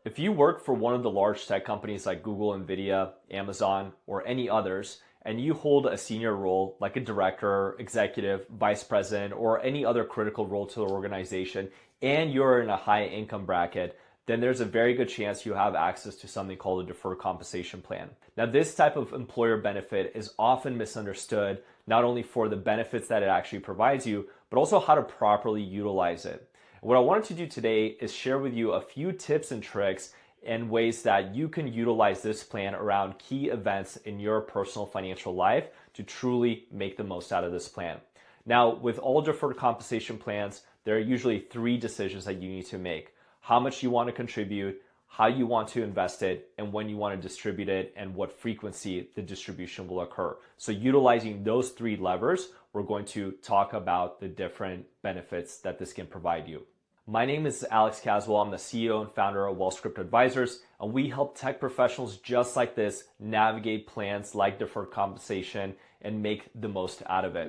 If you work for one of the large tech companies like Google, Nvidia, Amazon, or any others, and you hold a senior role like a director, executive, vice president, or any other critical role to the organization, and you're in a high income bracket, then there's a very good chance you have access to something called a deferred compensation plan. Now, this type of employer benefit is often misunderstood, not only for the benefits that it actually provides you, but also how to properly utilize it. What I wanted to do today is share with you a few tips and tricks and ways that you can utilize this plan around key events in your personal financial life to truly make the most out of this plan. Now, with all deferred compensation plans, there are usually three decisions that you need to make: how much you want to contribute, how you want to invest it, and when you want to distribute it, and what frequency the distribution will occur. So utilizing those three levers, we're going to talk about the different benefits that this can provide you. My name is Alex Caswell. I'm the CEO and founder of Wellscript Advisors, and we help tech professionals just like this navigate plans like deferred compensation and make the most out of it.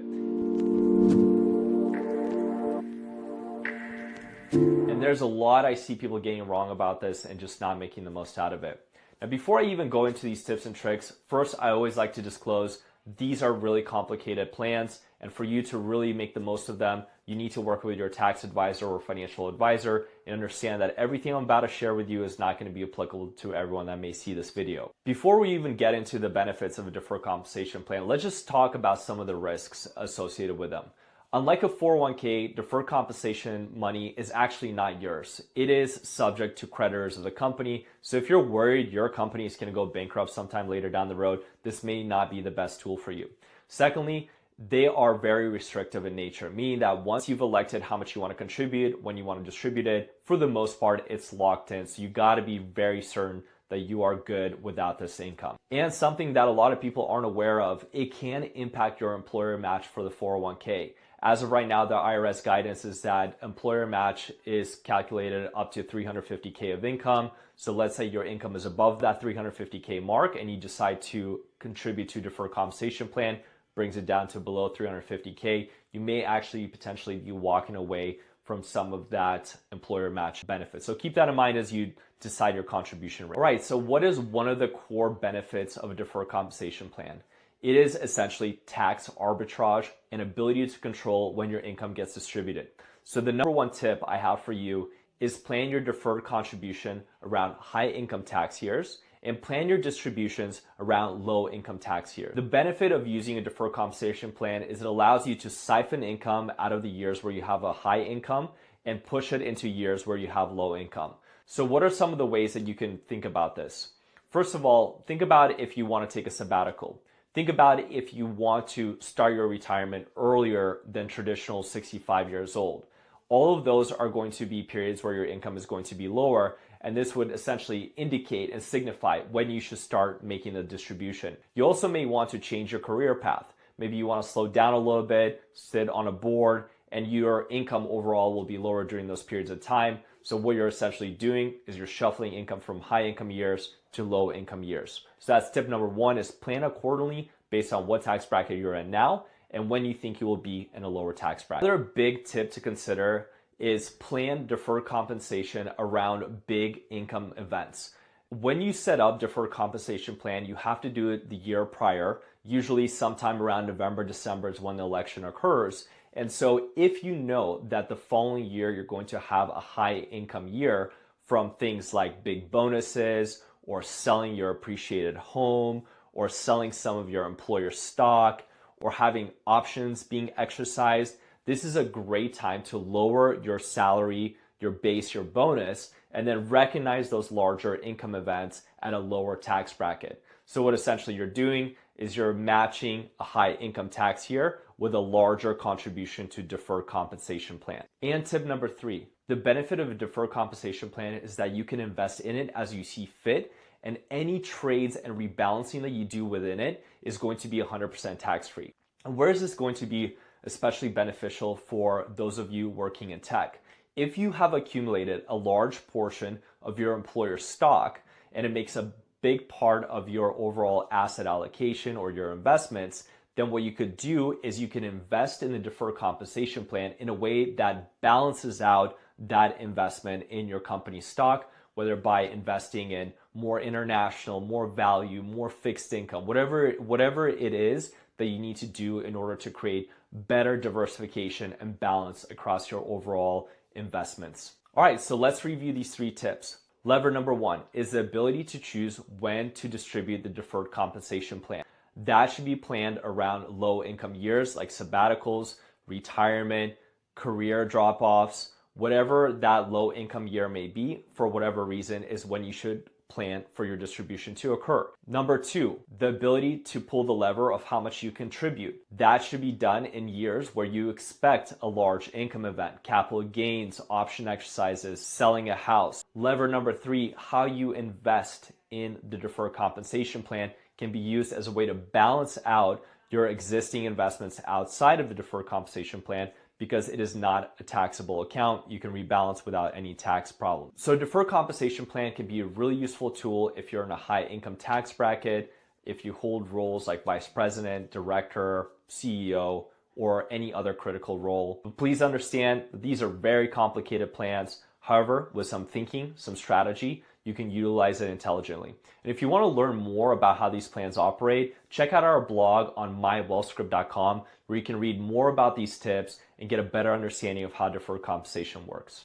And there's a lot I see people getting wrong about this and just not making the most out of it. Now, before I even go into these tips and tricks, first, I always like to disclose these are really complicated plans, and for you to really make the most of them, you need to work with your tax advisor or financial advisor and understand that everything I'm about to share with you is not going to be applicable to everyone that may see this video. Before we even get into the benefits of a deferred compensation plan, let's just talk about some of the risks associated with them. Unlike a 401k, deferred compensation money is actually not yours. It is subject to creditors of the company. So if you're worried your company is going to go bankrupt sometime later down the road, this may not be the best tool for you. Secondly, they are very restrictive in nature, meaning that once you've elected how much you want to contribute, when you want to distribute it, for the most part, it's locked in. So you got to be very certain that you are good without this income. And something that a lot of people aren't aware of, it can impact your employer match for the 401k. As of right now, the IRS guidance is that employer match is calculated up to $350K of income. So let's say your income is above that $350K mark and you decide to contribute to deferred compensation plan, brings it down to below $350K, you may actually potentially be walking away from some of that employer match benefit. So keep that in mind as you decide your contribution rate. All right, so what is one of the core benefits of a deferred compensation plan? It is essentially tax arbitrage and ability to control when your income gets distributed. So the number one tip I have for you is plan your deferred contribution around high income tax years and plan your distributions around low income tax years. The benefit of using a deferred compensation plan is it allows you to siphon income out of the years where you have a high income and push it into years where you have low income. So what are some of the ways that you can think about this? First of all, think about if you want to take a sabbatical. Think about if you want to start your retirement earlier than traditional 65 years old. All of those are going to be periods where your income is going to be lower, and this would essentially indicate and signify when you should start making the distribution. You also may want to change your career path. Maybe you want to slow down a little bit, sit on a board, and your income overall will be lower during those periods of time. So what you're essentially doing is you're shuffling income from high income years to low income years. So that's tip number one, is plan accordingly based on what tax bracket you're in now and when you think you will be in a lower tax bracket. Another big tip to consider is plan deferred compensation around big income events. When you set up deferred compensation plan, you have to do it the year prior. Usually sometime around November, December is when the election occurs. And so if you know that the following year you're going to have a high income year from things like big bonuses or selling your appreciated home or selling some of your employer stock or having options being exercised, this is a great time to lower your salary, your base, your bonus, and then recognize those larger income events at a lower tax bracket. So what essentially you're doing is you're matching a high income tax year with a larger contribution to deferred compensation plan. And tip number three, the benefit of a deferred compensation plan is that you can invest in it as you see fit, and any trades and rebalancing that you do within it is going to be 100% tax-free. And where is this going to be especially beneficial for those of you working in tech? If you have accumulated a large portion of your employer's stock and it makes a big part of your overall asset allocation or your investments, then what you could do is you can invest in the deferred compensation plan in a way that balances out that investment in your company's stock, whether by investing in more international, more value, more fixed income, whatever it is that you need to do in order to create better diversification and balance across your overall investments. All right, so let's review these 3 tips. Lever number 1 is the ability to choose when to distribute the deferred compensation plan. That should be planned around low income years like sabbaticals, retirement, career drop-offs, whatever that low income year may be, for whatever reason, is when you should plan for your distribution to occur. Number 2, the ability to pull the lever of how much you contribute. That should be done in years where you expect a large income event, capital gains, option exercises, selling a house. Lever number 3, how you invest in the deferred compensation plan can be used as a way to balance out your existing investments outside of the deferred compensation plan, because it is not a taxable account. You can rebalance without any tax problem. So deferred compensation plan can be a really useful tool if you're in a high income tax bracket, if you hold roles like vice president, director, CEO, or any other critical role. But please understand that these are very complicated plans. However, with some thinking, some strategy, you can utilize it intelligently. And if you want to learn more about how these plans operate, check out our blog on mywealthscript.com, where you can read more about these tips and get a better understanding of how deferred compensation works.